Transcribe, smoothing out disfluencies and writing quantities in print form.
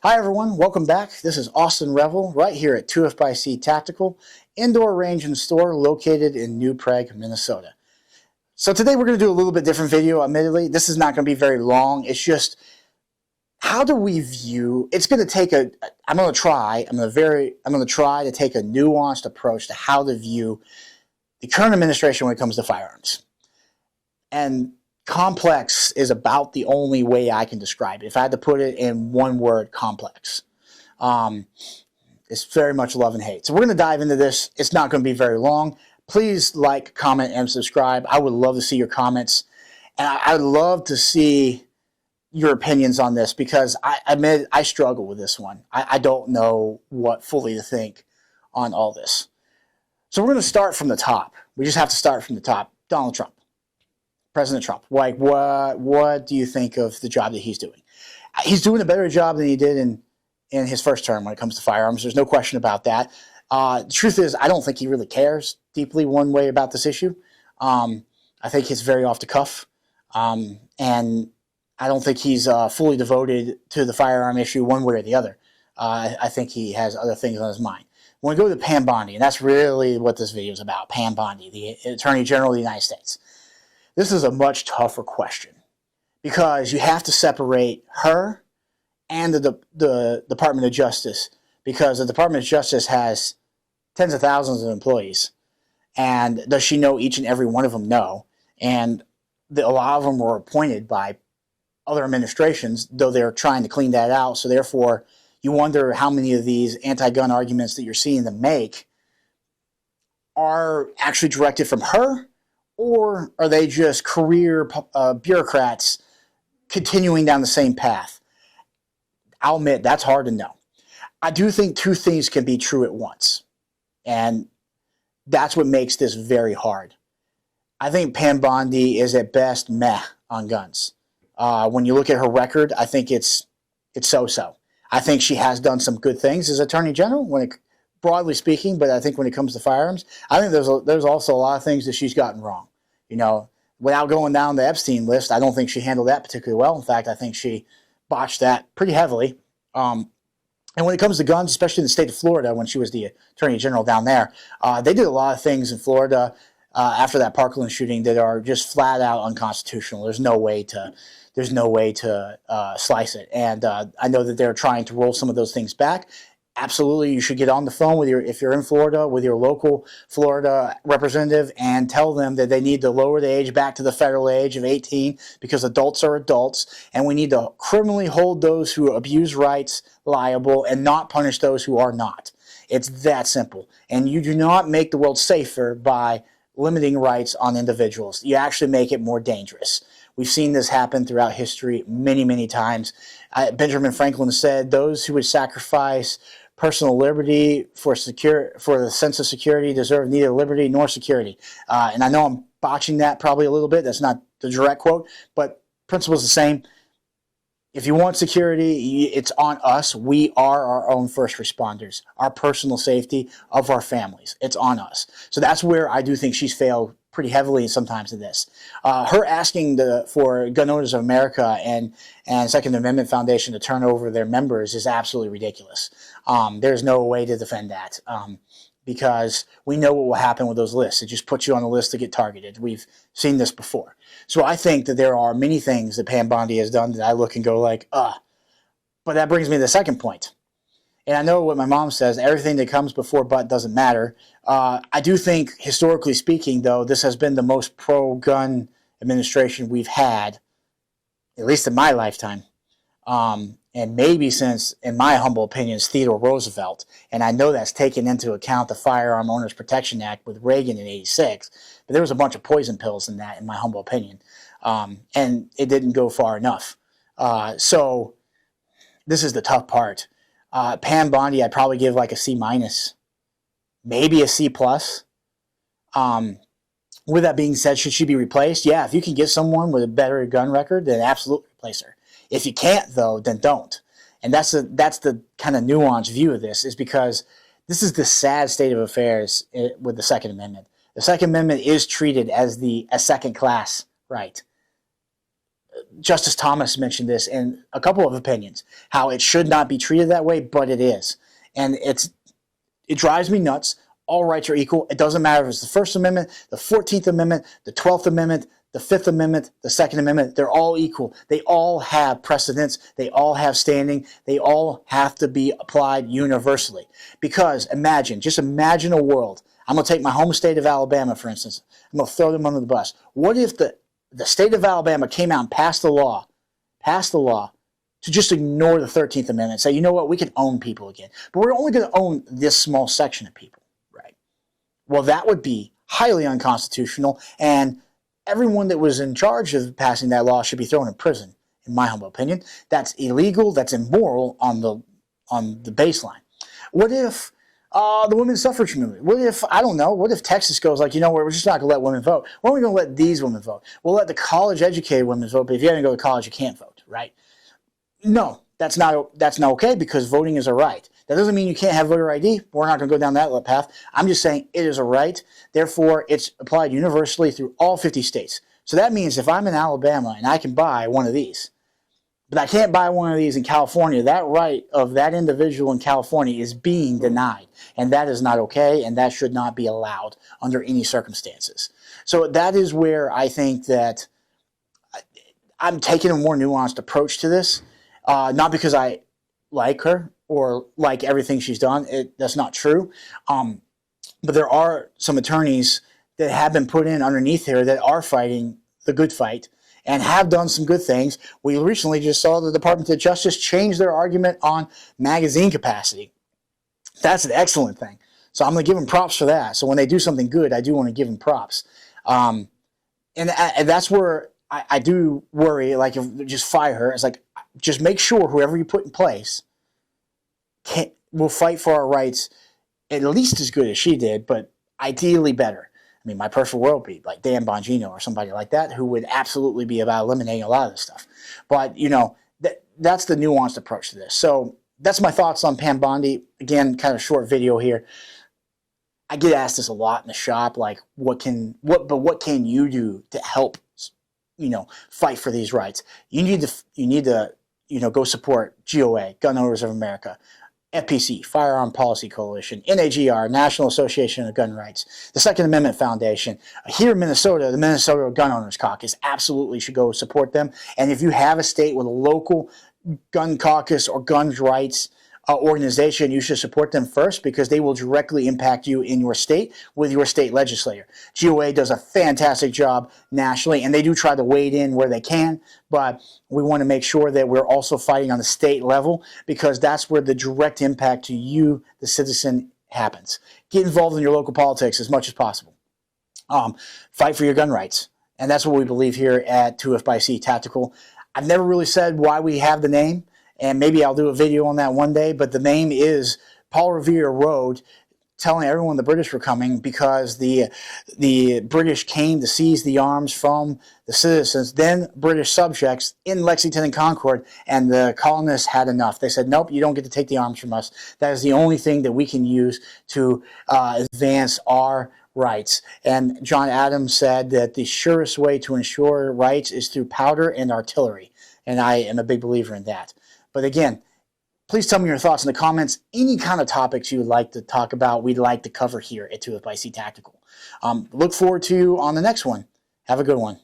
Hi everyone, welcome back. This is Austin Revel right here at 2F Tactical, indoor range and store located in New Prague, Minnesota. So today we're going to do a little bit different video, admittedly. This is not going to be very long. It's just, how do we view, it's going to take I'm going to try to take a nuanced approach to how to view the current administration when it comes to firearms. And complex is about the only way I can describe it. If I had to put it in one word, complex. It's very much love and hate. So we're going to dive into this. It's not going to be very long. Please like, comment, and subscribe. I would love to see your comments. And I'd love to see your opinions on this because I admit I struggle with this one. I don't know what fully to think on all this. So we're going to start from the top. We just have to start from the top. Donald Trump. President Trump, like what do you think of the job that he's doing? He's doing a better job than he did in his first term when it comes to firearms. There's no question about that. The truth is, I don't think he really cares deeply one way about this issue. I think it's very off the cuff, and I don't think he's fully devoted to the firearm issue one way or the other. I think he has other things on his mind. When we go to Pam Bondi, and that's really what this video is about, Pam Bondi, the Attorney General of the United States. This is a much tougher question because you have to separate her and the Department of Justice, because the Department of Justice has tens of thousands of employees. And does she know each and every one of them? No. And a lot of them were appointed by other administrations, though they're trying to clean that out. So therefore, you wonder how many of these anti-gun arguments that you're seeing them make are actually directed from her, or are they just career bureaucrats continuing down the same path? I'll admit that's hard to know. I do think two things can be true at once, and that's what makes this very hard. I think Pam Bondi is at best meh on guns. When you look at her record, I think it's so-so. I think she has done some good things as Attorney General broadly speaking, but I think when it comes to firearms, I think there's also a lot of things that she's gotten wrong. You know, without going down the Epstein list, I don't think she handled that particularly well. In fact, I think she botched that pretty heavily. And when it comes to guns, especially in the state of Florida, when she was the Attorney General down there, they did a lot of things in Florida after that Parkland shooting that are just flat out unconstitutional. There's no way to slice it. And I know that they're trying to roll some of those things back. Absolutely, you should get on the phone if you're in Florida, with your local Florida representative and tell them that they need to lower the age back to the federal age of 18 because adults are adults, and we need to criminally hold those who abuse rights liable and not punish those who are not. It's that simple. And you do not make the world safer by limiting rights on individuals. You actually make it more dangerous. We've seen this happen throughout history many, many times. Benjamin Franklin said, those who would sacrifice personal liberty for the sense of security deserve neither liberty nor security. And I know I'm botching that probably a little bit. That's not the direct quote, but principle is the same. If you want security, it's on us. We are our own first responders. Our personal safety of our families, it's on us. So that's where I do think she's failed pretty heavily sometimes in this. Her asking for Gun Owners of America and Second Amendment Foundation to turn over their members is absolutely ridiculous. There's no way to defend that because we know what will happen with those lists. It just puts you on the list to get targeted. We've seen this before. So I think that there are many things that Pam Bondi has done that I look and go like, But that brings me to the second point. And I know what my mom says, everything that comes before but doesn't matter. I do think, historically speaking, though, this has been the most pro-gun administration we've had, at least in my lifetime, and maybe since, in my humble opinion, Theodore Roosevelt. And I know that's taken into account the Firearm Owners Protection Act with Reagan in '86, but there was a bunch of poison pills in that, in my humble opinion, and it didn't go far enough. So this is the tough part. Pam Bondi, I'd probably give like a C-, maybe a C+. With that being said, should she be replaced? Yeah, if you can get someone with a better gun record, then absolutely replace her. If you can't, though, then don't. And that's the kind of nuanced view of this, is because this is the sad state of affairs with the Second Amendment. The Second Amendment is treated as a second-class right. Justice Thomas mentioned this in a couple of opinions, how it should not be treated that way, but it is. And it drives me nuts. All rights are equal. It doesn't matter if it's the First Amendment, the 14th Amendment, the 12th Amendment, the Fifth Amendment, the Second Amendment. They're all equal. They all have precedence. They all have standing. They all have to be applied universally. Because just imagine a world. I'm going to take my home state of Alabama, for instance. I'm going to throw them under the bus. What if the state of Alabama came out and passed the law to just ignore the 13th Amendment and say, you know what, we can own people again. But we're only going to own this small section of people, right? Well, that would be highly unconstitutional, and everyone that was in charge of passing that law should be thrown in prison, in my humble opinion. That's illegal, that's immoral on the baseline. What if the women's suffrage movement? What if Texas goes like, you know what, we're just not going to let women vote. We're only going to let these women vote. We'll let the college-educated women vote, but if you haven't go to college, you can't vote, right? No, that's not okay, because voting is a right. That doesn't mean you can't have voter ID. We're not going to go down that path. I'm just saying it is a right. Therefore, it's applied universally through all 50 states. So that means if I'm in Alabama and I can buy one of these, but I can't buy one of these in California, that right of that individual in California is being denied. And that is not okay, and that should not be allowed under any circumstances. So that is where I think that I'm taking a more nuanced approach to this. Not because I like her or like everything she's done. That's not true. But there are some attorneys that have been put in underneath here that are fighting the good fight and have done some good things. We recently just saw the Department of Justice change their argument on magazine capacity. That's an excellent thing. So I'm going to give them props for that. So when they do something good, I do want to give them props. And that's where I do worry, like, if just fire her. It's like, just make sure whoever you put in place will fight for our rights at least as good as she did, but ideally better. I mean, my perfect world would be like Dan Bongino or somebody like that, who would absolutely be about eliminating a lot of this stuff. But, that's the nuanced approach to this. So that's my thoughts on Pam Bondi. Again, kind of short video here. I get asked this a lot in the shop, like, what can you do to help, fight for these rights? You need to go support GOA, Gun Owners of America, FPC, Firearm Policy Coalition, NAGR, National Association of Gun Rights, the Second Amendment Foundation. Here in Minnesota, the Minnesota Gun Owners Caucus absolutely should go support them. And if you have a state with a local gun caucus or gun rights organization, you should support them first, because they will directly impact you in your state with your state legislator. GOA does a fantastic job nationally, and they do try to wade in where they can, but we want to make sure that we're also fighting on the state level, because that's where the direct impact to you, the citizen, happens. Get involved in your local politics as much as possible. Fight for your gun rights, and that's what we believe here at 2F Tactical. I've never really said why we have the name, and maybe I'll do a video on that one day, but the name is Paul Revere Road, telling everyone the British were coming, because the British came to seize the arms from the citizens, then British subjects, in Lexington and Concord, and the colonists had enough. They said, nope, you don't get to take the arms from us. That is the only thing that we can use to advance our rights. And John Adams said that the surest way to ensure rights is through powder and artillery, and I am a big believer in that. But again, please tell me your thoughts in the comments. Any kind of topics you would like to talk about, we'd like to cover here at 2F Tactical. Look forward to you on the next one. Have a good one.